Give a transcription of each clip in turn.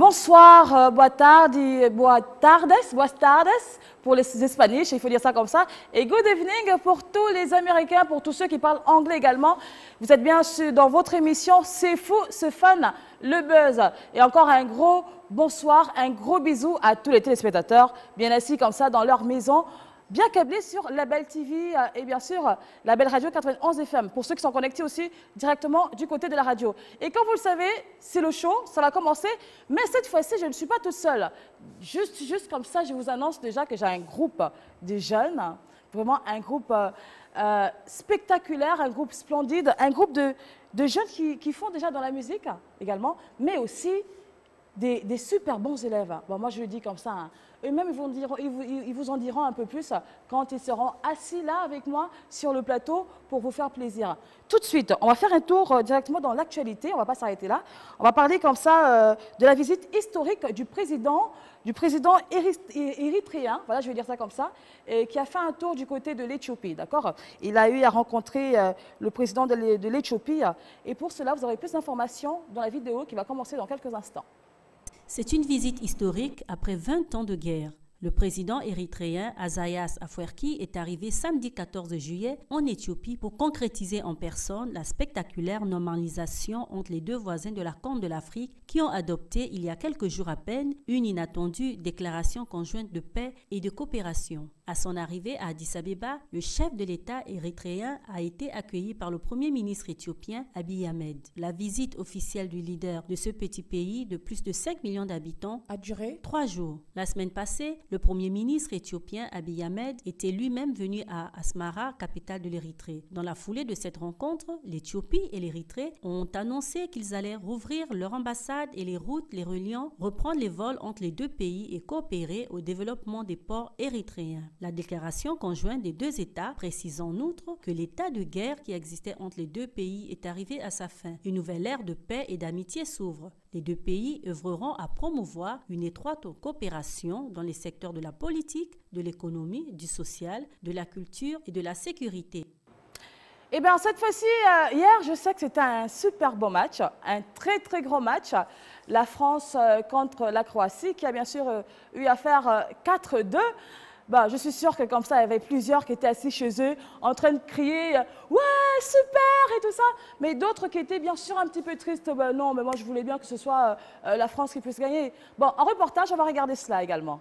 bonsoir, boa tarde, boas tardes pour les Espagniches, il faut dire ça comme ça. Et good evening pour tous les Américains, pour tous ceux qui parlent anglais également. Vous êtes bien dans votre émission C'est fou, c'est fun, le buzz. Et encore un gros bonsoir, un gros bisou à tous les téléspectateurs, bien assis comme ça dans leur maison, bien câblés sur la Belle TV et bien sûr la Belle Radio 91 FM, pour ceux qui sont connectés aussi directement du côté de la radio. Et comme vous le savez, c'est le show, ça va commencer, mais cette fois-ci, je ne suis pas toute seule. Juste comme ça, je vous annonce déjà que j'ai un groupe de jeunes, vraiment un groupe spectaculaire, un groupe splendide, un groupe de jeunes qui font déjà dans la musique également, mais aussi des super bons élèves. Bon, moi, je le dis comme ça. Hein. Eux-mêmes, ils vous en diront un peu plus quand ils seront assis là avec moi sur le plateau pour vous faire plaisir. Tout de suite, on va faire un tour directement dans l'actualité. On ne va pas s'arrêter là. On va parler comme ça de la visite historique du président érythréen, voilà, je vais dire ça comme ça, qui a fait un tour du côté de l'Éthiopie, d'accord? Il a eu à rencontrer le président de l'Éthiopie. Et pour cela, vous aurez plus d'informations dans la vidéo qui va commencer dans quelques instants. C'est une visite historique après 20 ans de guerre. Le président érythréen Isaias Afwerki est arrivé samedi 14 juillet en Éthiopie pour concrétiser en personne la spectaculaire normalisation entre les deux voisins de la Corne de l'Afrique qui ont adopté il y a quelques jours à peine une inattendue déclaration conjointe de paix et de coopération. À son arrivée à Addis Abeba, le chef de l'État érythréen a été accueilli par le premier ministre éthiopien Abiy Ahmed. La visite officielle du leader de ce petit pays de plus de 5 millions d'habitants a duré 3 jours. La semaine passée, le premier ministre éthiopien Abiy Ahmed était lui-même venu à Asmara, capitale de l'Érythrée. Dans la foulée de cette rencontre, l'Éthiopie et l'Érythrée ont annoncé qu'ils allaient rouvrir leur ambassade et les routes les reliant, reprendre les vols entre les deux pays et coopérer au développement des ports érythréens. La déclaration conjointe des deux États précise en outre que l'état de guerre qui existait entre les deux pays est arrivé à sa fin. Une nouvelle ère de paix et d'amitié s'ouvre. Les deux pays œuvreront à promouvoir une étroite coopération dans les secteurs de la politique, de l'économie, du social, de la culture et de la sécurité. Eh bien, cette fois-ci, hier, je sais que c'était un super beau match, un très, très gros match. La France contre la Croatie, qui a bien sûr eu à faire 4-2. Bah, je suis sûre que comme ça, il y avait plusieurs qui étaient assis chez eux en train de crier « Ouais, super !» et tout ça. Mais d'autres qui étaient bien sûr un petit peu tristes. Bah, non, mais moi, je voulais bien que ce soit la France qui puisse gagner. Bon, en reportage, on va regarder cela également.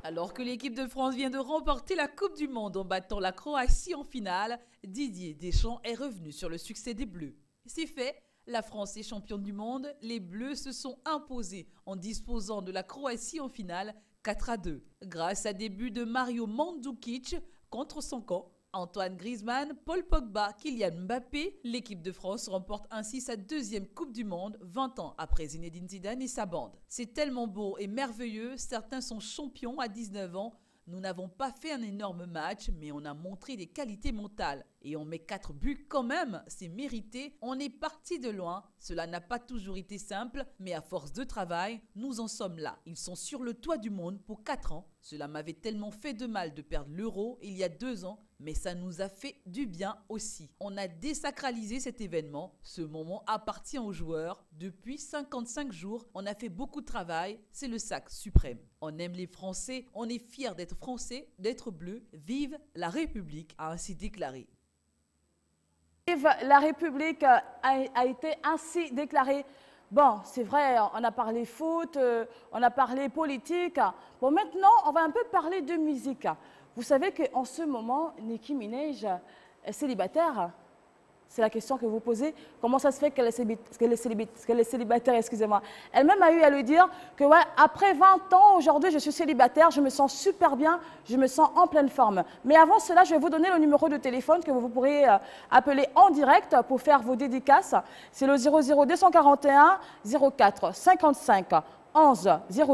Alors que l'équipe de France vient de remporter la Coupe du Monde en battant la Croatie en finale, Didier Deschamps est revenu sur le succès des Bleus. C'est fait, la France est championne du monde, les Bleus se sont imposés en disposant de la Croatie en finale 4-2, grâce à des buts de Mario Mandzukic contre son camp. Antoine Griezmann, Paul Pogba, Kylian Mbappé, l'équipe de France remporte ainsi sa deuxième Coupe du Monde 20 ans après Zinedine Zidane et sa bande. C'est tellement beau et merveilleux, certains sont champions à 19 ans. Nous n'avons pas fait un énorme match, mais on a montré des qualités mentales. Et on met 4 buts quand même, c'est mérité. On est parti de loin. Cela n'a pas toujours été simple, mais à force de travail, nous en sommes là. Ils sont sur le toit du monde pour 4 ans. Cela m'avait tellement fait de mal de perdre l'Euro il y a 2 ans, mais ça nous a fait du bien aussi. On a désacralisé cet événement. Ce moment appartient aux joueurs. Depuis 55 jours, on a fait beaucoup de travail. C'est le sac suprême. On aime les Français, on est fiers d'être Français, d'être bleus. Vive la République, a ainsi déclaré. Vive la République a été ainsi déclarée. Bon, c'est vrai, on a parlé foot, on a parlé politique. Bon, maintenant, on va un peu parler de musique. Vous savez qu'en ce moment, Nicki Minaj est célibataire. C'est la question que vous posez. Comment ça se fait qu'elle est célibataire, excusez-moi. Elle-même a eu à le dire que ouais, après 20 ans, aujourd'hui, je suis célibataire, je me sens super bien, je me sens en pleine forme. Mais avant cela, je vais vous donner le numéro de téléphone que vous pourrez appeler en direct pour faire vos dédicaces. C'est le 00241 04 55 11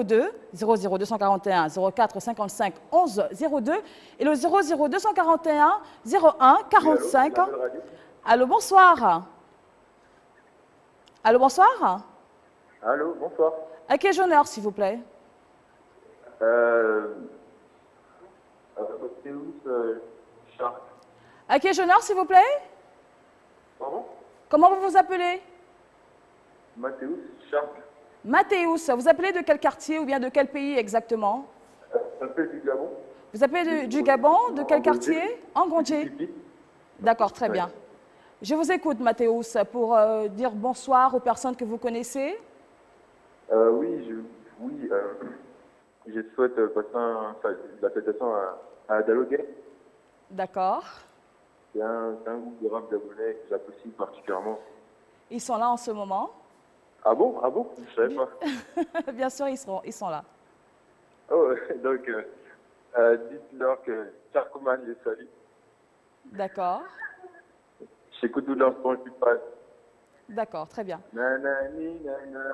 02, 00241 04 55 11 02 et le 00241 01 45. Allô, bonsoir. Allô, bonsoir. Allô, bonsoir. À quel honneur, s'il vous plaît? Mathéus Shark. À quel honneur, s'il vous plaît? Pardon? Comment vous vous appelez? Mathéus Shark. Mathéus, vous appelez de quel quartier ou bien de quel pays exactement? J'appelle du Gabon. Vous appelez du Gabon, de quel quartier? En Ngondje. Mississippi. D'accord, très Ouais. bien. Je vous écoute, Mathéus, pour dire bonsoir aux personnes que vous connaissez. Oui, je souhaite passer la fêtation à Daloguet. D'accord. C'est un groupe de rap gabonais que j'apprécie particulièrement. Ils sont là en ce moment. Ah bon? Ah bon? Je savais pas. Bien sûr, ils sont là. Oh, donc, dites-leur que Charcoman les salue. D'accord. J'écoute tout leur son qui passe. D'accord, très bien. Nanani, nana.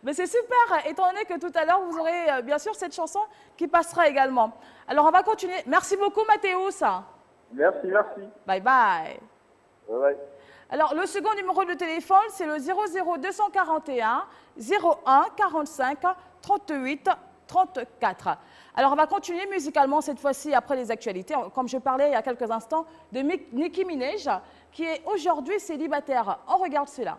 Mais c'est super, étant donné que tout à l'heure, vous aurez bien sûr cette chanson qui passera également. Alors, on va continuer. Merci beaucoup, Mathéus. Merci. Bye bye. Bye bye. Alors, le second numéro de téléphone, c'est le 00241 01 45 38 34. Alors, on va continuer musicalement cette fois-ci après les actualités. Comme je parlais il y a quelques instants de Nicki Minaj, qui est aujourd'hui célibataire. On regarde cela.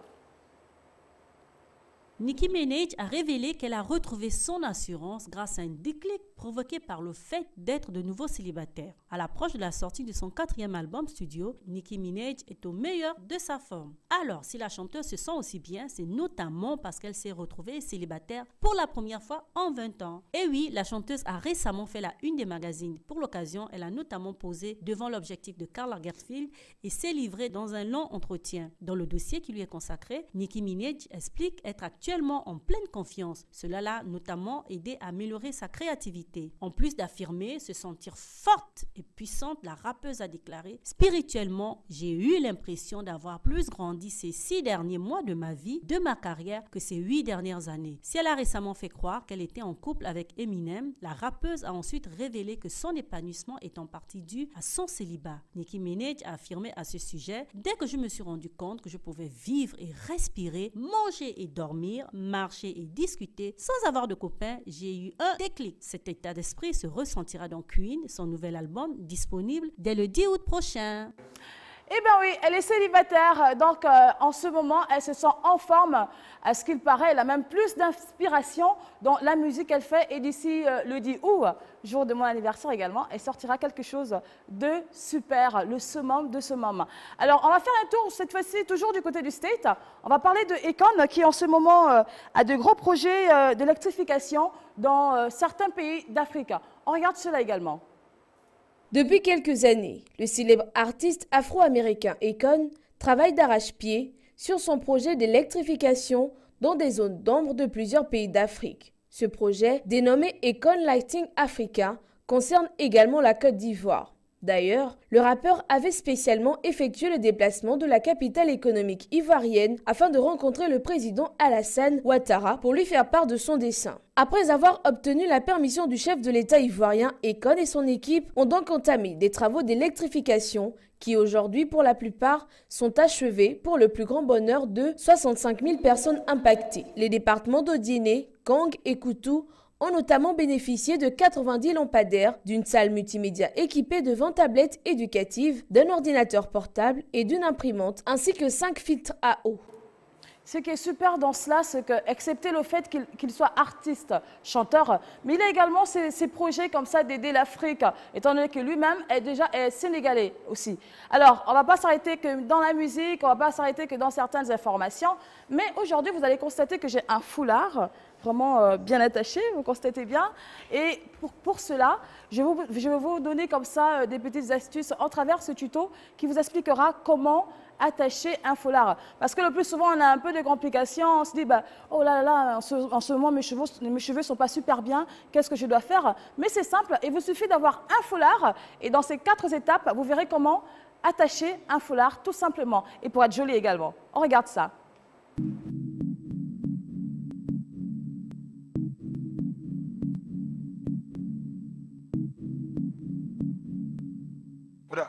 Nicki Minaj a révélé qu'elle a retrouvé son assurance grâce à un déclic provoqué par le fait d'être de nouveau célibataire. À l'approche de la sortie de son 4e album studio, Nicki Minaj est au meilleur de sa forme. Alors, si la chanteuse se sent aussi bien, c'est notamment parce qu'elle s'est retrouvée célibataire pour la première fois en 20 ans. Et oui, la chanteuse a récemment fait la une des magazines. Pour l'occasion, elle a notamment posé devant l'objectif de Karl Lagerfeld et s'est livrée dans un long entretien. Dans le dossier qui lui est consacré, Nicki Minaj explique être actuellement en pleine confiance. Cela l'a notamment aidé à améliorer sa créativité. En plus d'affirmer se sentir forte et puissante, la rappeuse a déclaré « Spirituellement, j'ai eu l'impression d'avoir plus grandi ces 6 derniers mois de ma vie, de ma carrière, que ces 8 dernières années. » Si elle a récemment fait croire qu'elle était en couple avec Eminem, la rappeuse a ensuite révélé que son épanouissement est en partie dû à son célibat. Nicki Minaj a affirmé à ce sujet « Dès que je me suis rendu compte que je pouvais vivre et respirer, manger et dormir, marcher et discuter sans avoir de copains, j'ai eu un déclic. » Cet état d'esprit se ressentira dans Queen, son nouvel album disponible dès le 10 août prochain. Eh bien oui, elle est célibataire, donc en ce moment, elle se sent en forme. À ce qu'il paraît, elle a même plus d'inspiration dans la musique qu'elle fait. Et d'ici le 10 août, jour de mon anniversaire également, elle sortira quelque chose de super, le summum de summum. Alors, on va faire un tour, cette fois-ci, toujours du côté du State. On va parler de Akon, qui en ce moment a de gros projets d'électrification dans certains pays d'Afrique. On regarde cela également. Depuis quelques années, le célèbre artiste afro-américain Akon travaille d'arrache-pied sur son projet d'électrification dans des zones d'ombre de plusieurs pays d'Afrique. Ce projet, dénommé Akon Lighting Africa, concerne également la Côte d'Ivoire. D'ailleurs, le rappeur avait spécialement effectué le déplacement de la capitale économique ivoirienne afin de rencontrer le président Alassane Ouattara pour lui faire part de son dessein. Après avoir obtenu la permission du chef de l'État ivoirien, Akon et son équipe ont donc entamé des travaux d'électrification qui aujourd'hui, pour la plupart, sont achevés pour le plus grand bonheur de 65 000 personnes impactées. Les départements d'Odiéné, Kang et Koutou ont notamment bénéficié de 90 lampadaires, d'une salle multimédia équipée de 20 tablettes éducatives, d'un ordinateur portable et d'une imprimante, ainsi que 5 filtres à eau. Ce qui est super dans cela, c'est que, excepté le fait qu'il soit artiste, chanteur, mais il a également ces projets comme ça d'aider l'Afrique, étant donné que lui-même est sénégalais aussi. Alors, on ne va pas s'arrêter que dans la musique, on ne va pas s'arrêter que dans certaines informations, mais aujourd'hui, vous allez constater que j'ai un foulard vraiment bien attaché, vous constatez bien. Et pour cela, je vais vous donner comme ça des petites astuces en travers ce tuto qui vous expliquera comment attacher un foulard. Parce que le plus souvent, on a un peu de complications, on se dit, bah, oh là là, en ce moment, mes cheveux ne sont pas super bien, qu'est-ce que je dois faire? Mais c'est simple, il vous suffit d'avoir un foulard, et dans ces 4 étapes, vous verrez comment attacher un foulard, tout simplement, et pour être joli également. On regarde ça. What up?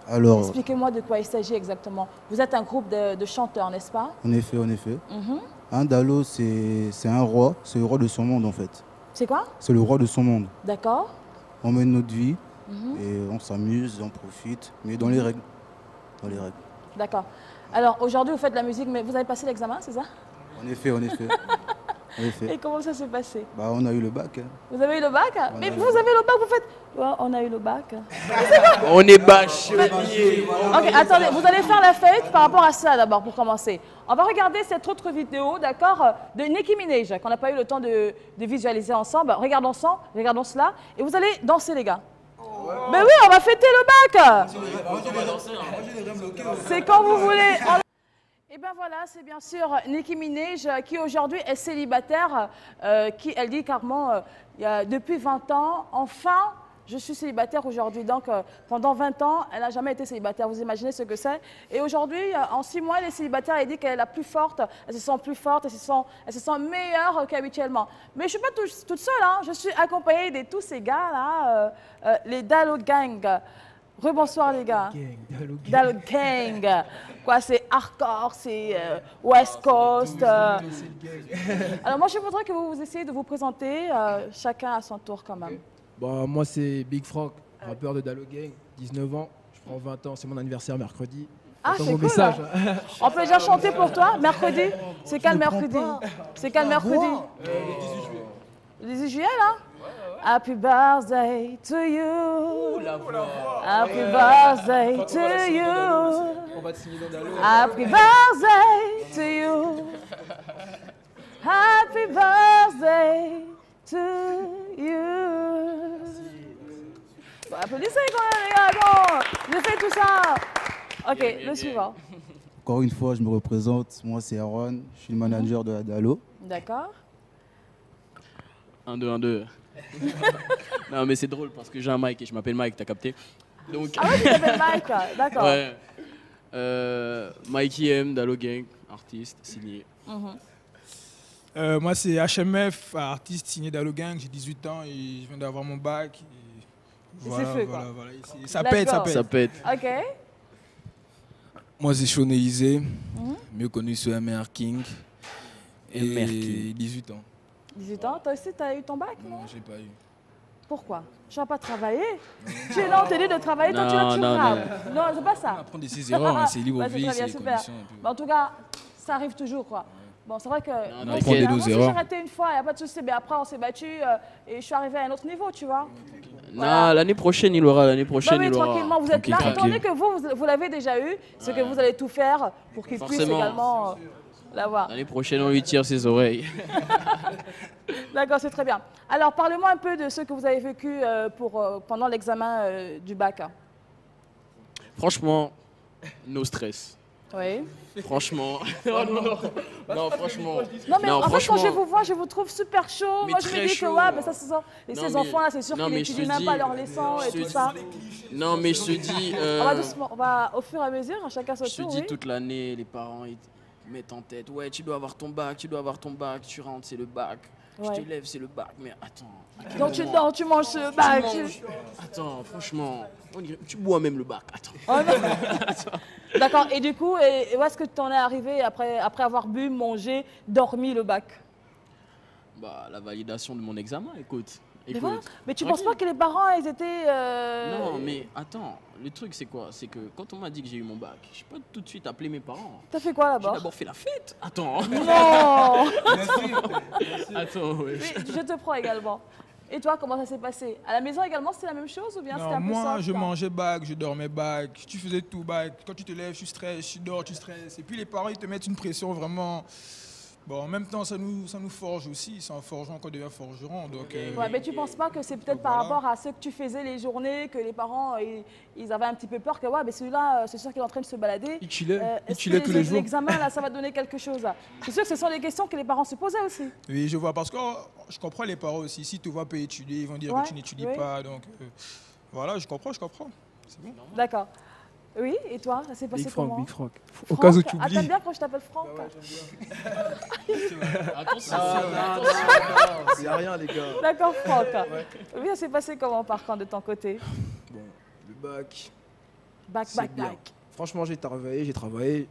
Alors, Expliquez-moi de quoi il s'agit exactement. Vous êtes un groupe de chanteurs, n'est-ce pas? en effet, en effet. Mhm. Un Dalo, c'est un roi, c'est le roi de son monde en fait. C'est quoi? C'est le roi de son monde. D'accord. On mène notre vie Mhm. et on s'amuse, on profite, mais dans les règles. Dans les règles. D'accord. Alors aujourd'hui, vous faites de la musique, mais vous avez passé l'examen, c'est ça? En effet, en effet. En Et effet. comment ça s'est passé? Bah, on a eu le bac. Hein. Vous avez eu le bac? Mais eu vous le avez le bac, vous faites... Ouais, on a eu le bac. On est bachelier. Ok, attendez, vous allez faire la fête par rapport à ça d'abord pour commencer. On va regarder cette autre vidéo, d'accord, de Nicki Minaj, qu'on n'a pas eu le temps de visualiser ensemble. Regardons ça, regardons cela, et vous allez danser les gars. Mais oui, on va fêter le bac. C'est quand vous voulez. Et bien voilà, c'est bien sûr Nicki Minaj qui aujourd'hui est célibataire, qui elle dit carrément, depuis 20 ans, enfin, je suis célibataire aujourd'hui. Donc pendant 20 ans, elle n'a jamais été célibataire, vous imaginez ce que c'est. Et aujourd'hui, en 6 mois, elle est célibataire, elle dit qu'elle est la plus forte, elle se sent plus forte, elle se sent meilleure qu'habituellement. Mais je ne suis pas toute seule, hein. Je suis accompagnée de tous ces gars-là, les Dalo Gang. Rebonsoir les gars. Dalo Gang. Quoi, c'est hardcore, c'est West Coast. Alors moi, je voudrais que vous essayez de vous présenter chacun à son tour quand même. Bon, moi, c'est Big Frank, rappeur de Dalo Gang, 19 ans. Je prends 20 ans, c'est mon anniversaire mercredi. Ah, J'attends c'est vos cool. messages. On peut déjà chanter pour toi, mercredi. C'est quel mercredi? C'est quel mercredi? Le 18 juillet, là? Happy birthday to you. Happy birthday to you. On va te signer dans Dalo. Happy birthday to you. Happy birthday to you. Bon, applaudissez quand même, les gars. Bon, je fais tout ça. Ok, le suivant. Encore une fois, je me représente. Moi, c'est Aaron. Je suis le manager de la Dalo. D'accord. 1, 2, 1, 2. Non, mais c'est drôle parce que j'ai un Mike et je m'appelle Mike, t'as capté? Donc... Ah ouais, tu t'appelles Mike, d'accord. Ouais. Mikey M, Dalo Gang, artiste, signé. Moi, c'est HMF, artiste signé Dalo Gang. J'ai 18 ans et je viens d'avoir mon bac. Et voilà, c'est fait, quoi. voilà. Ça pète, ça pète. Ça pète. Ok. Moi, c'est Sean Élysée, mieux connu sous MR King. Et MR King. 18 ans. 18 ans, toi aussi, tu as eu ton bac? Non, je l'ai pas eu. Pourquoi? Tu n'as pas travaillé? Tu es là, on te dit de travailler, toi tu es là, tu frappes. Non, c'est pas ça. On apprend de ses erreurs, hein, c'est libre Ouais, vie, très bien, c'est les super. conditions. un peu. Mais en tout cas, ça arrive toujours, quoi. Bon, c'est vrai que non, moi, apprendre de nos moi, j'ai erreurs. arrêté une fois, il n'y a pas de souci, mais après on s'est battu et je suis arrivée à un autre niveau, tu vois. Non, l'année prochaine, il aura. L'année Non, prochaine, mais il aura. tranquillement, vous êtes là. Tranquille, Étant donné que vous l'avez déjà eu, c'est que vous allez tout faire pour qu'il puisse Forcément. également l'avoir. L'année prochaine, on lui tire ses oreilles. D'accord, c'est très bien. Alors, parlez-moi un peu de ce que vous avez vécu pendant l'examen du bac. Franchement, no stress. Oui. Franchement. Non, franchement. Non, mais en fait, quand franchement. je vous vois, je vous trouve super chaud. Mais Moi, je me très dis que chaud. ouais, ben, ça, ces Non, ces mais- enfants-là, c'est sûr non, qu'ils mais je te n'étudient même dis- pas leur leçon je et te tout dis- ça. Non, mais je te dis. On va doucement, on va au fur et à mesure, chacun son Je te tour, dis, oui. toute l'année, les parents ils te mettent en tête. Ouais, tu dois avoir ton bac, tu dois avoir ton bac. Tu rentres, c'est le bac. Ouais. Je te lève, c'est le bac. Mais attends. à quel Donc, moment tu manges ce tu bac. manges Attends, franchement. Tu bois même le bac. Attends. Oh, non. D'accord, et du coup, et où est-ce que tu en es arrivé après avoir bu, mangé, dormi le bac? Bah, la validation de mon examen, écoute. Mais voilà. Mais tu penses tranquille. pas que les parents, ils étaient... Non, mais attends, le truc c'est quoi? C'est que quand on m'a dit que j'ai eu mon bac, je n'ai pas tout de suite appelé mes parents. T'as fait quoi J'ai là-bas? d'abord fait la fête. Attends. Non. Attends, ouais. Oui, je te prends également. Et toi, comment ça s'est passé? À la maison également, c'était la même chose ou bien c'était Non, un peu moi, soft, je hein? mangeais bac, je dormais bac, tu faisais tout bac. Quand tu te lèves, tu stresses, tu dors, tu stresses. Et puis les parents, ils te mettent une pression vraiment... Bon, en même temps, ça nous forge aussi. C'est en forgeant qu'on devient forgeron. Donc, Ouais, mais tu penses pas que c'est peut-être par voilà. rapport à ce que tu faisais les journées, que les parents, ils avaient un petit peu peur que ouais, mais celui-là, c'est sûr qu'il est en train de se balader. il chillait, il Est-ce chillait que tous les jours. l'examen, là, ça va donner quelque chose? C'est sûr que ce sont des questions que les parents se posaient aussi. Oui, je vois, parce que je comprends les parents aussi. Si tu ne vois pas étudier, ils vont dire Ouais, que tu n'étudies oui. pas. Donc, voilà, je comprends. C'est bon. D'accord. Oui, et toi, ça s'est passé Big comment? Frank, Big Frank. Au cas où tu Ah, oublies. t'aimes bien quand je t'appelle Franck? Attention. Il n'y a rien, les gars. D'accord, Franck. Oui, ça s'est passé comment par contre de ton côté? Bon, le bac, C'est bien. Franchement, j'ai travaillé.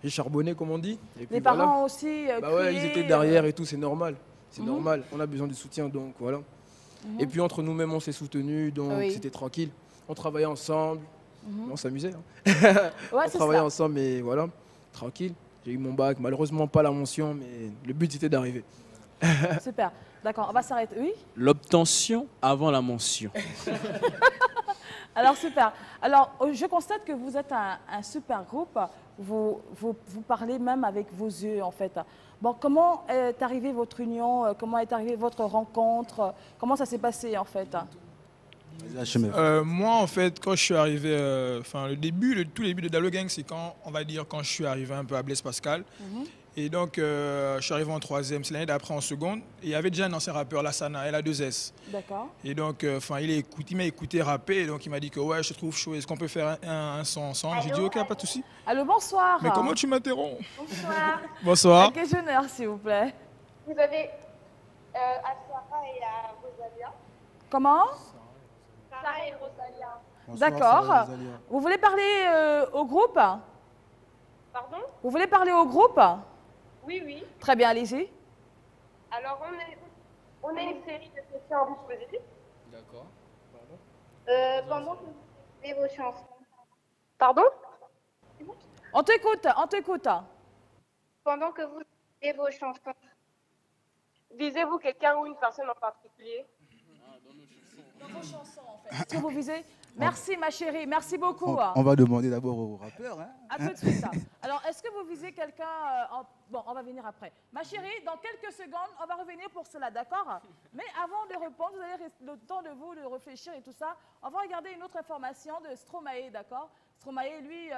J'ai charbonné, comme on dit. Et puis Les parents aussi bah ouais, ils criaient, étaient derrière et tout, c'est normal. C'est normal, on a besoin de soutien, donc voilà. Et puis entre nous-mêmes, on s'est soutenus, donc c'était tranquille. On travaillait ensemble, on s'amusait. Hein. Ouais, on travaillait ensemble, mais voilà, tranquille. J'ai eu mon bac, malheureusement pas la mention, mais le but c'était d'arriver. Super, d'accord, on va s'arrêter. Oui. L'obtention avant la mention. Alors super. Alors je constate que vous êtes un super groupe. Vous parlez même avec vos yeux en fait. Bon, comment est arrivée votre union? Comment est arrivée votre rencontre? Comment ça s'est passé en fait? Moi, en fait, quand je suis arrivé, le tout début de Dalo Gang, c'est quand je suis arrivé un peu à Blaise Pascal. Et donc, je suis arrivé en 3e, c'est l'année d'après en seconde. Et il y avait déjà un ancien rappeur, Lassana, LA2S. D'accord. Et donc, il m'a écouté rapper, et donc il m'a dit que ouais, je te trouve chaud, est-ce qu'on peut faire un son ensemble? J'ai dit ok, pas de souci. Allô, bonsoir. Mais comment tu m'interromps? Bonsoir. Bonsoir. À quel honneur, s'il vous plaît? Vous avez à Sarah et à Rosalia. Comment? Sarah et Rosalia. D'accord. Vous voulez parler au groupe? Pardon? Vous voulez parler au groupe? Oui, oui. Très bien, allez-y. Alors, on est une série de questions à vous poser. D'accord. Pendant que vous écoutez vos chansons. Pardon? On t'écoute, on t'écoute. Pendant que vous écoutez vos chansons, visez-vous quelqu'un ou une personne en particulier? Dans vos chansons, en fait. Est-ce que vous visez? Merci, ma chérie. Merci beaucoup. On va demander d'abord au rappeur. Hein. À tout de suite. Alors, est-ce que vous visez quelqu'un Bon, on va venir après. Ma chérie, dans quelques secondes, on va revenir pour cela, d'accord? Mais avant de répondre, vous avez le temps de vous de réfléchir et tout ça. On va regarder une autre information de Stromae, d'accord? Stromae, lui,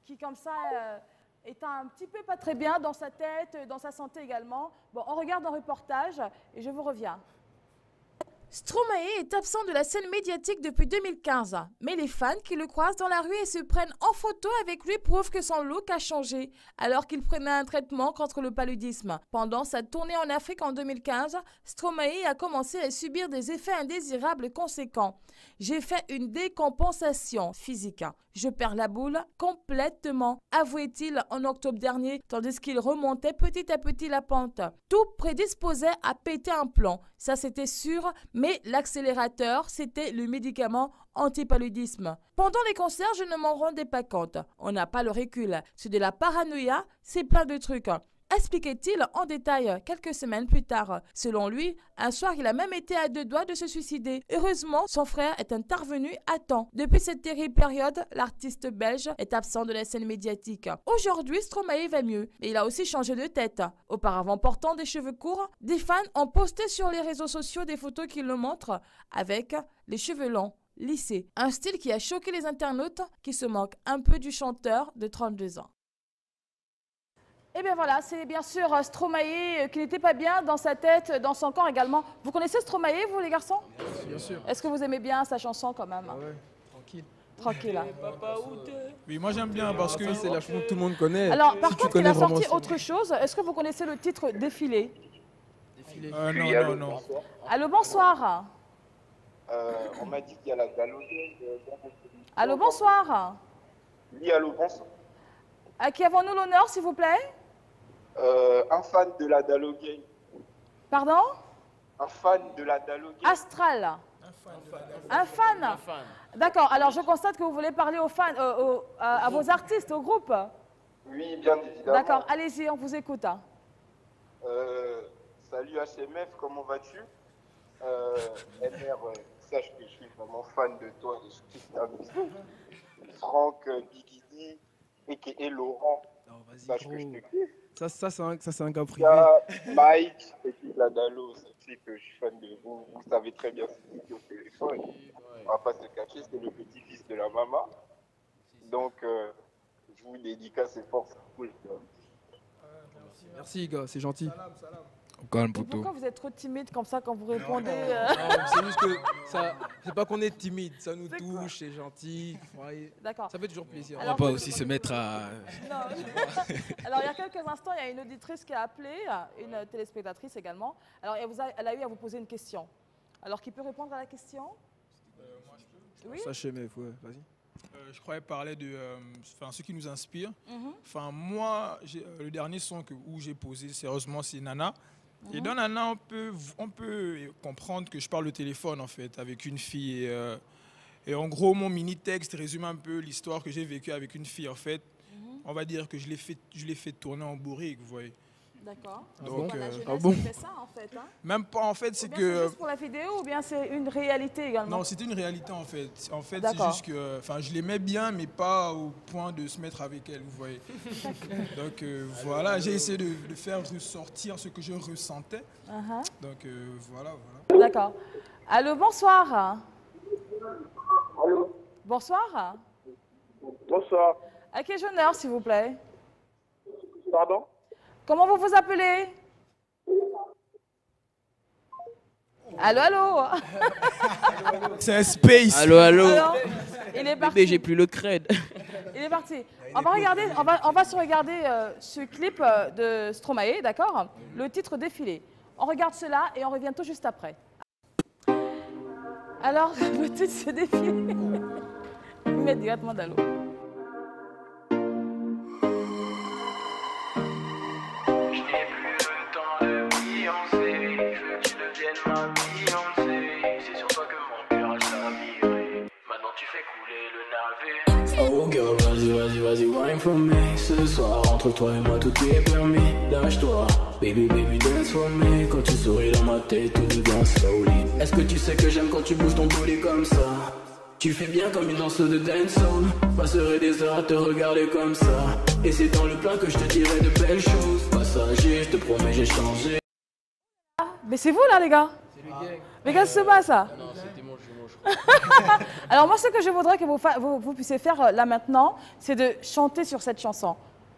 qui comme ça est un petit peu pas très bien dans sa tête, dans sa santé également. Bon, on regarde un reportage et je vous reviens. Stromae est absent de la scène médiatique depuis 2015, mais les fans qui le croisent dans la rue et se prennent en photo avec lui prouvent que son look a changé alors qu'il prenait un traitement contre le paludisme. Pendant sa tournée en Afrique en 2015, Stromae a commencé à subir des effets indésirables conséquents. J'ai fait une décompensation physique. Je perds la boule complètement, avouait-il en octobre dernier, tandis qu'il remontait petit à petit la pente. Tout prédisposait à péter un plomb, ça c'était sûr, mais l'accélérateur, c'était le médicament antipaludisme. Pendant les concerts, je ne m'en rendais pas compte. On n'a pas le recul. C'est de la paranoïa, c'est plein de trucs. Expliquait-il en détail quelques semaines plus tard. Selon lui, un soir, il a même été à 2 doigts de se suicider. Heureusement, son frère est intervenu à temps. Depuis cette terrible période, l'artiste belge est absent de la scène médiatique. Aujourd'hui, Stromae va mieux, mais il a aussi changé de tête. Auparavant portant des cheveux courts, des fans ont posté sur les réseaux sociaux des photos qui le montrent avec les cheveux longs, lissés. Un style qui a choqué les internautes qui se moquent un peu du chanteur de 32 ans. Et bien voilà, c'est bien sûr Stromae qui n'était pas bien dans sa tête, dans son corps également. Vous connaissez Stromae, vous les garçons? Bien sûr. Est-ce que vous aimez bien sa chanson quand même? Ouais, tranquille. Tranquille. Hein. Oui, moi j'aime bien parce que c'est la chanson que tout le monde connaît. Alors par Si tu contre, il connais a sorti vraiment autre chose. Est-ce que vous connaissez le titre Défilé? Non. Allô, bonsoir. On m'a dit qu'il y a la Dalo Gang. Allô, bonsoir. Oui, allô, bonsoir. À qui avons-nous l'honneur, s'il vous plaît? Un fan de la Dalo Gang. Pardon? Un fan de la Dalo Gang. Astral. Un fan. D'accord, alors je constate que vous voulez parler aux fans, à vos artistes, au groupe. Oui, bien évidemment. D'accord, allez-y, on vous écoute. Salut HMF, comment vas-tu? MR, sache que je suis vraiment fan de toi et je kiffe ta musique. Franck, Biggie D, et Laurent, sache que je te kiffe. Ça c'est un gars Il privé. y a Mike et puis la Dalo, sachez que je suis fan de vous. Vous savez très bien ce qu'il dit au téléphone. On va pas se cacher, c'est le petit-fils de la maman. Donc, je vous dédicace et force. Cool. Merci gars, c'est gentil. Calme, poto. Pourquoi vous êtes trop timide comme ça quand vous répondez Non, c'est juste que ça, c'est pas qu'on est timide, ça nous touche, c'est gentil. Ouais. D'accord. Ça fait toujours plaisir. On va pas aussi se mettre à... Non. Alors, il y a quelques instants, il y a une auditrice qui a appelé, une téléspectatrice également. Alors, elle a eu à vous poser une question. Alors, qui peut répondre à la question? Oui. Sachez, mais ouais, vas-y. Je croyais parler de ce qui nous inspire. Enfin, moi, le dernier son où j'ai posé sérieusement, c'est Nana. Et dans Nana, on peut comprendre que je parle au téléphone, en fait, avec une fille. Et en gros, mon mini-texte résume un peu l'histoire que j'ai vécue avec une fille, en fait. On va dire que je l'ai fait tourner en bourrique, vous voyez. D'accord. Donc, la jeunesse, bon. fait ça, en fait, hein? Même pas, en fait, c'est que... C'est juste pour la vidéo ou bien c'est une réalité également? Non, c'était une réalité, en fait. En fait, c'est juste que... Enfin, je l'aimais bien, mais pas au point de se mettre avec elle, vous voyez. Donc, voilà, j'ai essayé de faire ressortir ce que je ressentais. Donc, voilà. D'accord. Allô, bonsoir. Allô. Bonsoir. Bonsoir. À quel honneur, s'il vous plaît? Pardon? Comment vous vous appelez? Allô, allô. C'est un space. Allô, allô. Alors, il est parti. Bébé, j'ai plus le cred. Il est parti. On va se regarder ce clip de Stromae, d'accord? Le titre Défilé. On regarde cela et on revient tout juste après. Alors, le titre c'est Défilé. Immédiatement d'allô. Oh girl, vas-y, wine for me. Ce soir, entre toi et moi, tout est permis. Lâche-toi, baby, dance for me. Quand tu souris dans ma tête, tout devient slowly. Est-ce que tu sais que j'aime quand tu bouges ton body comme ça? Tu fais bien comme une danseuse de dancehall. Passerai des heures à te regarder comme ça. Et c'est dans le plat que je te dirai de belles choses. Passager, je te promets, j'ai changé. Mais c'est vous là, les gars? Mais qu'est-ce qui se passe là? Non, c'était mon jumeau, je crois. Alors moi, ce que je voudrais que vous puissiez faire là maintenant, c'est de chanter sur cette chanson.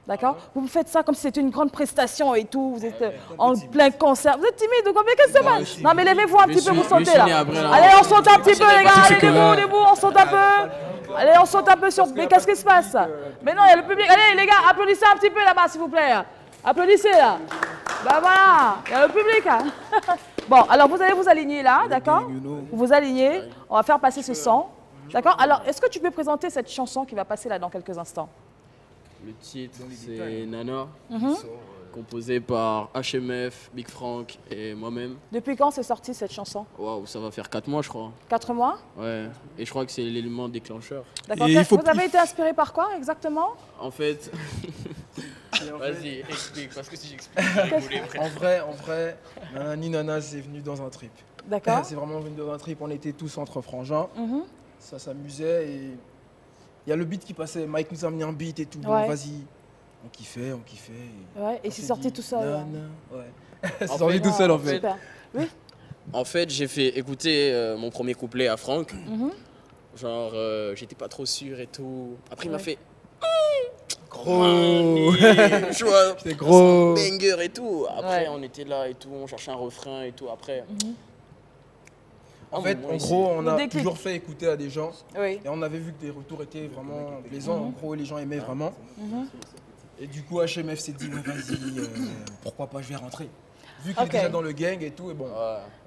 D'accord? Vous faites ça comme si c'était une grande prestation et tout. Vous êtes en plein concert. Vous êtes timide ou quoi? Mais qu'est-ce qui se passe? Non, mais levez-vous un petit peu, vous sautez là. Allez, on saute un petit peu, les gars. Allez, debout, on saute un peu. Allez, on saute un peu sur... Mais qu'est-ce qui se passe? Mais non, il y a le public. Allez, les gars, applaudissez un petit peu là-bas, s'il vous plaît. Applaudissez là. Ben voilà, il y a le public. Bon, alors vous allez vous aligner là, d'accord? Vous vous alignez, on va faire passer ce son. D'accord? Alors, est-ce que tu peux présenter cette chanson qui va passer là dans quelques instants? Le titre, c'est Nana, composé par HMF, Big Frank et moi-même. Depuis quand c'est sorti cette chanson? Waouh, ça va faire 4 mois, je crois. 4 mois? Ouais, et je crois que c'est l'élément déclencheur. D'accord. Vous avez été inspiré par quoi exactement? En fait... Vas-y, explique, parce que si j'explique, je vais rigoler. En vrai, Nanani Nana, c'est venu dans un trip. D'accord. C'est vraiment venu dans un trip, on était tous entre frangins, ça s'amusait et il y a le beat qui passait, Mike nous a mis un beat et tout, bon, vas-y, on kiffait. Ouais, et c'est sorti tout seul. Nana, ouais. C'est sorti tout seul en fait. Super. Oui. En fait, j'ai fait écouter mon premier couplet à Franck, genre j'étais pas trop sûr et tout. Après il m'a fait... Gros. Tu vois, c'était gros. Banger et tout. Après, on était là et tout, on cherchait un refrain et tout. Après. En fait, en gros, on a toujours fait écouter à des gens. Et on avait vu que les retours étaient vraiment plaisants. En gros, les gens aimaient vraiment. Et du coup, HMF s'est dit, vas-y, pourquoi pas, je vais rentrer. Vu qu'il est déjà dans le gang et tout, et bon,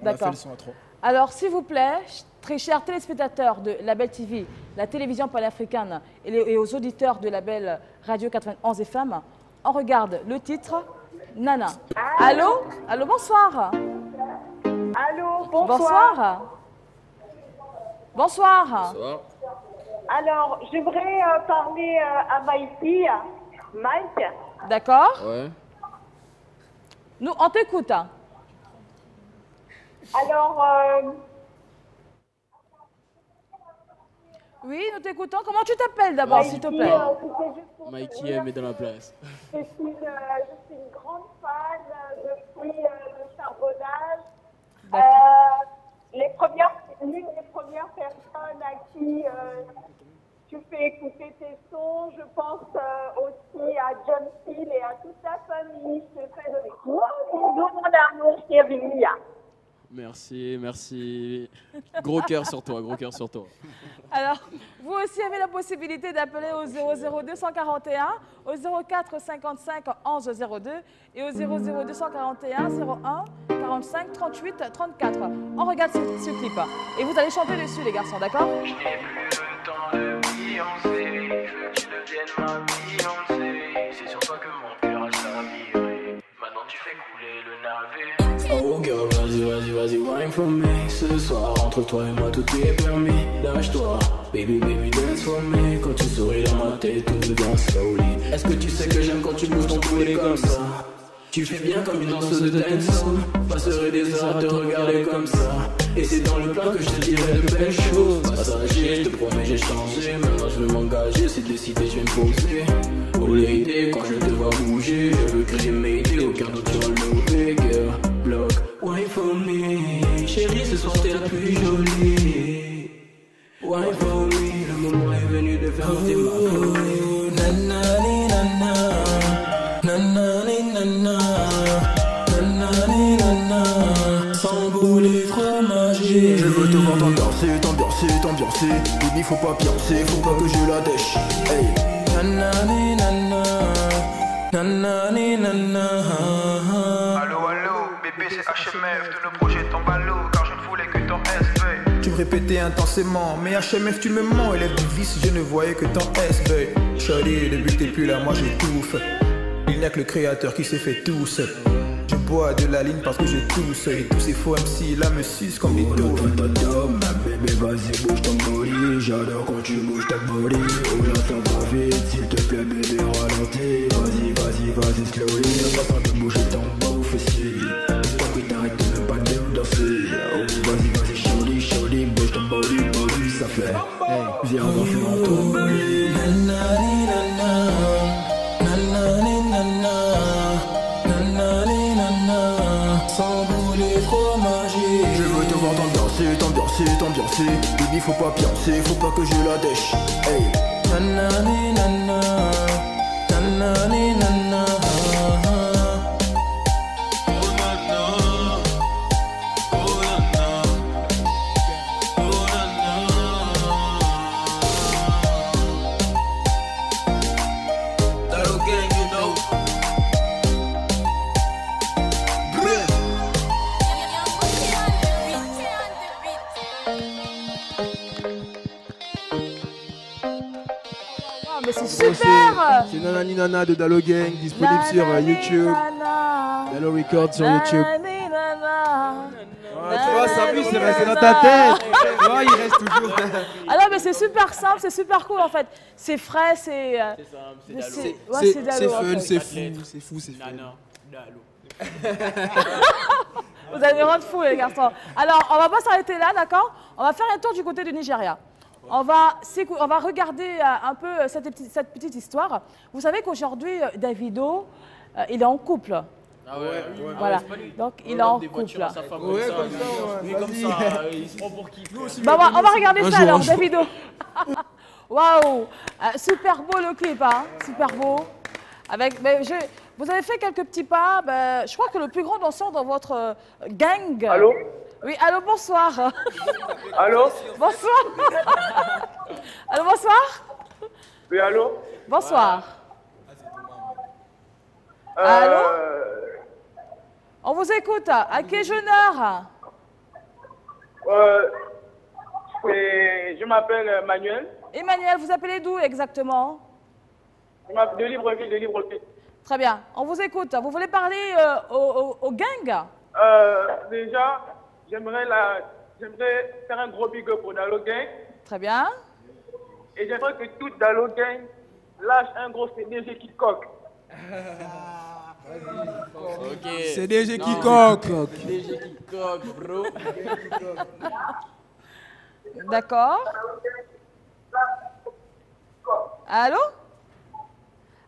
on a fait le son à 3. Alors, s'il vous plaît, très chers téléspectateurs de Label TV, la télévision panafricaine et aux auditeurs de Label Radio 91 FM, on regarde le titre Nana. Allô? Allô, bonsoir. Allô, bonsoir. Bonsoir. Bonsoir. Bonsoir. Alors, j'aimerais parler à Mikey. Mike. D'accord. Ouais. Nous, on t'écoute. Alors, oui, nous t'écoutons. Comment tu t'appelles d'abord, s'il te plaît? Mikey est dans la place. Je suis une grande fan depuis le charbonnage. L'une des premières personnes à qui tu fais écouter tes sons, je pense aussi à John Phil et à toute ta famille. Je te fais de gros bisous, mon amour, chérie. Merci, merci. Gros cœur sur toi, gros cœur sur toi. Alors, vous aussi avez la possibilité d'appeler au 00241, au 04 55 11 02 et au 00241 01 45 38 34. On regarde ce clip et vous allez chanter dessus, les garçons, d'accord? Je n'ai plus le temps de fiancée. Je veux que tu deviennes ma Beyoncé. C'est sur toi que mon cœur a chaviré. Maintenant tu fais couler le navire. Oh girl, vas-y, wine for me. Ce soir, entre toi et moi, tout est permis. Lâche-toi, baby, dance for me. Quand tu souris dans ma tête, tout devient slowly. Est-ce que tu sais que j'aime quand tu bouges ton poulet comme ça? Tu fais bien comme une danseuse de dancehall. Passerai des heures à te regarder comme ça. Et c'est dans le plan que je te dirai de belles choses. Passager, je te promets j'ai changé. Maintenant je veux m'engager, c'est décidé, je vais me poser. Oh lady, quand je te vois bouger, je veux créer mes idées, aucun doute sur le girl. Block, wine for me. Chérie, ce soir t'es la plus jolie. Wine for me, le moment est venu de faire monter ma folie. Nanani nana, nanani nana, nanani nana, sans boulet fromager. Je veux te voir t'ambiancer. Baby, faut pas piancer, faut pas que je la dèche. Hey. Nanani nana, nanani nana. Allo, bébé, c'est HMF, tout le projet tombe à l'eau, car je ne voulais que ton SV. Tu me répétais intensément, mais HMF tu me mens, élève du vice, je ne voyais que ton SV. Shawty, depuis que t'es plus là, moi j'étouffe. Il n'y a que le créateur qui s'est fait tout seul. Je bois de la ligne parce que je tousse. Et tous ces faux MC là me sucent comme des taupes. Ma bébé, vas-y, bouge ton body. J'adore quand tu bouges ta body. Oh là, ça va vite, s'il te plaît, bébé, ralentis. Vas-y, slowly. Ne pas de bouger ton beau fessier. Tant que t'arrêtes de ne pas de danser. Oh, vas-y, shawty, bouge ton body, ça fait. Hey, viens, on va faire un tour. Nanani nana, nanani nana, nanani nana, sans boulet fromager. Je veux te voir t'ambiancer. Baby, faut pas piancer, faut pas que je la dèche. Hey. Nanani nana, nanani nana. Mais c'est super! C'est Nanani Nana de Dalo Gang, disponible sur YouTube. Dalo Records sur YouTube. Tu vois, ça plus, c'est resté dans ta tête. Tu vois, il reste toujours. Ah non, mais c'est super simple, c'est super cool en fait. C'est frais, c'est. C'est Dalo. C'est fun, c'est fou, c'est fun. Vous allez me rendre fou, les garçons. Alors, on va pas s'arrêter là, d'accord? On va faire un tour du côté du Nigeria. On va regarder un peu cette petite histoire. Vous savez qu'aujourd'hui, Davido, il est en couple. Ah ouais, voilà. Donc, il est en couple. Ouais, comme ça, il se prend pour qui? Bah, on va regarder ça alors, Davido. Waouh, super beau le clip, hein? Super beau. Vous avez fait quelques petits pas. Je crois que le plus grand danseur dans votre gang. Allô? Oui, allô, bonsoir. Allô? Bonsoir. Allô, bonsoir. Oui, allô? Bonsoir. Allô? On vous écoute. À quel jeune heure? Je m'appelle Manuel. Emmanuel, vous appelez d'où exactement? De Libreville. Très bien. On vous écoute. Vous voulez parler au gang? Déjà, j'aimerais faire un gros big up pour Dalo Gang. Très bien. Et j'aimerais que toute Dalo Gang lâche un gros CDG qui coque. Okay. CDG qui coque. CDG qui coque, bro. D'accord. Allô?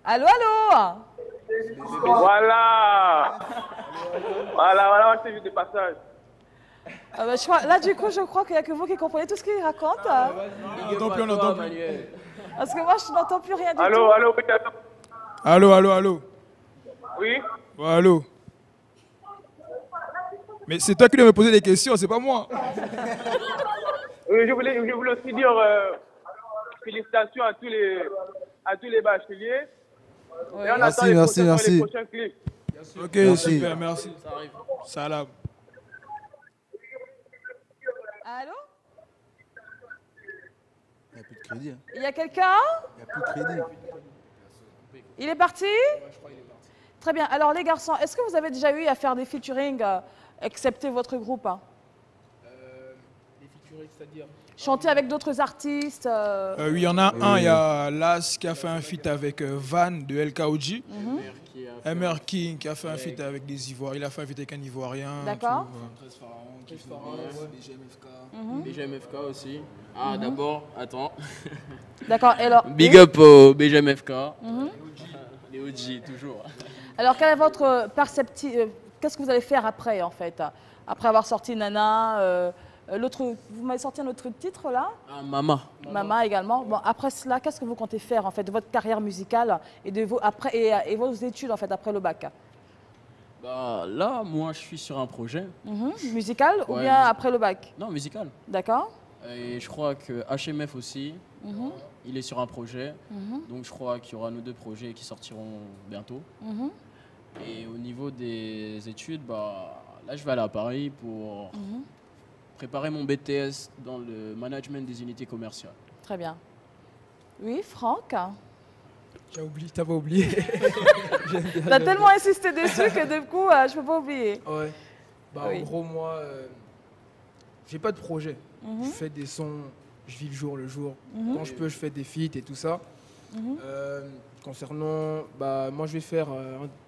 Allô? Voilà, on s'est vu de passage. Là, du coup, je crois qu'il n'y a que vous qui comprenez tout ce qu'il raconte. On n'entend plus. Parce que moi, je n'entends plus rien du tout. Allô. Oui. Ouais, allô. Mais c'est toi qui dois me poser des questions, c'est pas moi. Oui, je voulais aussi dire félicitations à tous les bacheliers. Oui. Et on attend les prochains clips. Ok, super, merci. Ça arrive. Salam. Allô? Il n'y a plus de crédit. Hein. Il y a quelqu'un? Il n'y a plus de crédit. Il est parti? Très bien. Alors les garçons, est-ce que vous avez déjà eu à faire des featuring, excepté votre groupe? Les featuring, c'est-à-dire Chanter avec d'autres artistes? Oui, il y en a un. Il y a Las qui a fait un feat avec Van de LKOG. MR King qui a fait un feat avec des Ivoiriens. Il a fait un feat avec un Ivoirien. D'accord. BGMFK aussi. Ah, d'abord, attends. D'accord. Alors. Big up au BGMFK. Les OG, toujours. Alors, quelle est votre perception? Qu'est-ce que vous allez faire après, en fait? Après avoir sorti Nana, vous m'avez sorti un autre titre, là? Mama. Mama également. Bon, après cela, qu'est-ce que vous comptez faire, en fait, de votre carrière musicale et de vos études, en fait, après le bac? Bah, là, moi, je suis sur un projet. Musical ou bien après le bac? Non, musical. D'accord. Et je crois que HMF aussi, il est sur un projet. Donc, je crois qu'il y aura nos 2 projets qui sortiront bientôt. Et au niveau des études, bah, là, je vais aller à Paris pour préparer mon BTS dans le management des unités commerciales. Très bien. Oui, Franck? T'avais oublié. T'as tellement insisté dessus que du coup, je peux pas oublier. Ouais. Bah, oui. En gros, moi, j'ai pas de projet. Je fais des sons, je vis le jour. Quand je peux, je fais des feats et tout ça. Concernant, bah, moi, je vais faire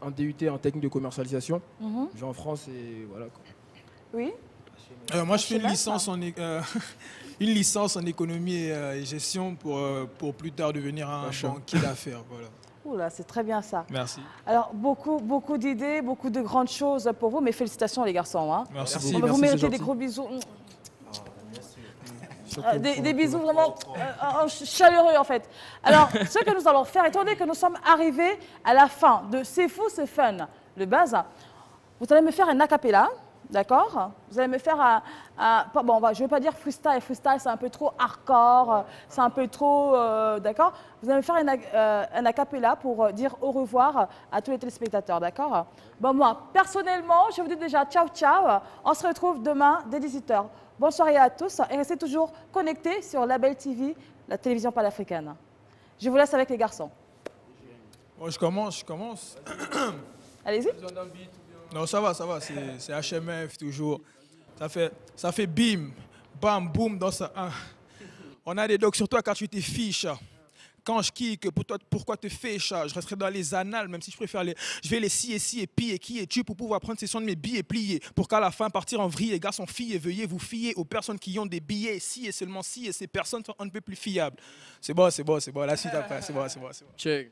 un DUT en technique de commercialisation. Je vais en France et voilà. Quoi. Oui. Moi, je fais une licence en économie et gestion pour plus tard devenir un banquier d'affaires. Voilà. Oula, c'est très bien ça. Merci. Alors, beaucoup d'idées, beaucoup de grandes choses pour vous, mais félicitations les garçons. Hein. Merci. Vous méritez des gros bisous. Des bisous vraiment chaleureux en fait. Alors, ce que nous allons faire, étant donné que nous sommes arrivés à la fin de C'est fou, c'est fun, le buzz, vous allez me faire un acapella. D'accord? Vous allez me faire bon, je ne vais pas dire freestyle. Freestyle, c'est un peu trop hardcore, c'est un peu trop... d'accord? Vous allez me faire un acapella pour dire au revoir à tous les téléspectateurs, d'accord? Bon, moi, personnellement, je vous dis déjà ciao, ciao. On se retrouve demain dès 18h. Bonne soirée à tous et restez toujours connectés sur Label TV, la télévision panafricaine. Je vous laisse avec les garçons. Bon, je commence. Allez-y. Non, ça va, c'est HMF toujours. Ça fait bim, bam, boum dans ça. On a des docs sur toi car tu t'es fiche. Quand je kick, pourquoi te fiche? Je resterai dans les annales, même si je préfère je vais les scier, piller. Qui es-tu pour pouvoir prendre session de mes billets pliés? Pour qu'à la fin, partir en vrille, les garçons, filles, veuillez vous fier aux personnes qui ont des billets. Si et seulement si, et ces personnes sont un peu plus fiables. C'est bon. La suite après, c'est bon. Check.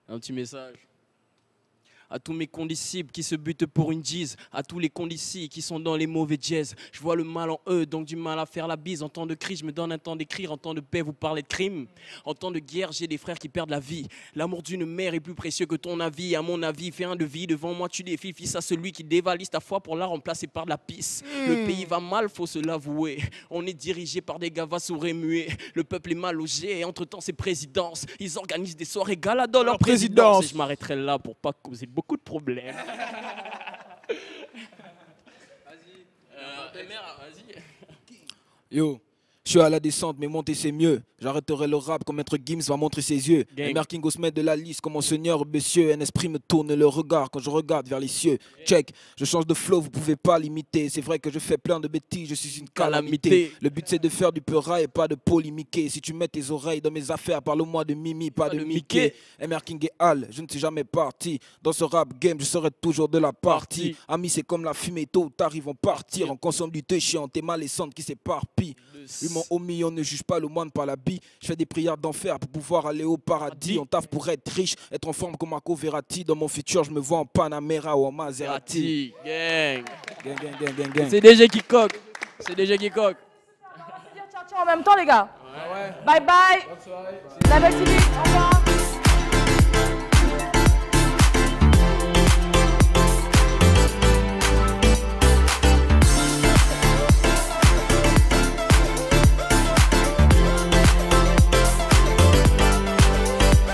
Un petit message. À tous mes condisciples qui se butent pour une gise, à tous les condisciples qui sont dans les mauvais jazz. Je vois le mal en eux, donc du mal à faire la bise. En temps de cri, je me donne un temps d'écrire. En temps de paix, vous parlez de crime. En temps de guerre, j'ai des frères qui perdent la vie. L'amour d'une mère est plus précieux que ton avis. À mon avis, fais un devis. Devant moi, tu défies. Fils à celui qui dévalise ta foi pour la remplacer par de la pisse. Le pays va mal, faut se l'avouer. On est dirigé par des gavas sourds et muets. Le peuple est mal logé. Et entre-temps, c'est présidence. Ils organisent des soirées gala dans leur présidence. Et je m'arrêterai là pour pas causer beaucoup de problèmes. Vas-y. Yo, je suis à la descente, mais monter c'est mieux. J'arrêterai le rap quand Maître Gims va montrer ses yeux. MR King se met de la liste comme Monseigneur Bessieux. Un esprit me tourne le regard quand je regarde vers les cieux. Check, je change de flow, vous pouvez pas l'imiter. C'est vrai que je fais plein de bêtises, je suis une calamité. Le but c'est de faire du peura et pas de polémiquer. Si tu mets tes oreilles dans mes affaires, parle-moi de Mimi, pas de Mickey. MR King et Al, je ne suis jamais parti. Dans ce rap game, je serai toujours de la partie. Amis, c'est comme la fumée, tôt ou tard ils vont partir. On consomme du thé chiant, t'es mal et centres qui s'éparpillent. Oui, mon homie, on ne juge pas le moine par la bille. Je fais des prières d'enfer pour pouvoir aller au paradis. On taffe pour être riche, être en forme comme Marco Verratti. Dans mon futur, je me vois en Panamera ou en Maserati. Gang. Gang. C'est DJ qui coque. Ciao en même temps, les gars. Bye bye. Label TV, au revoir.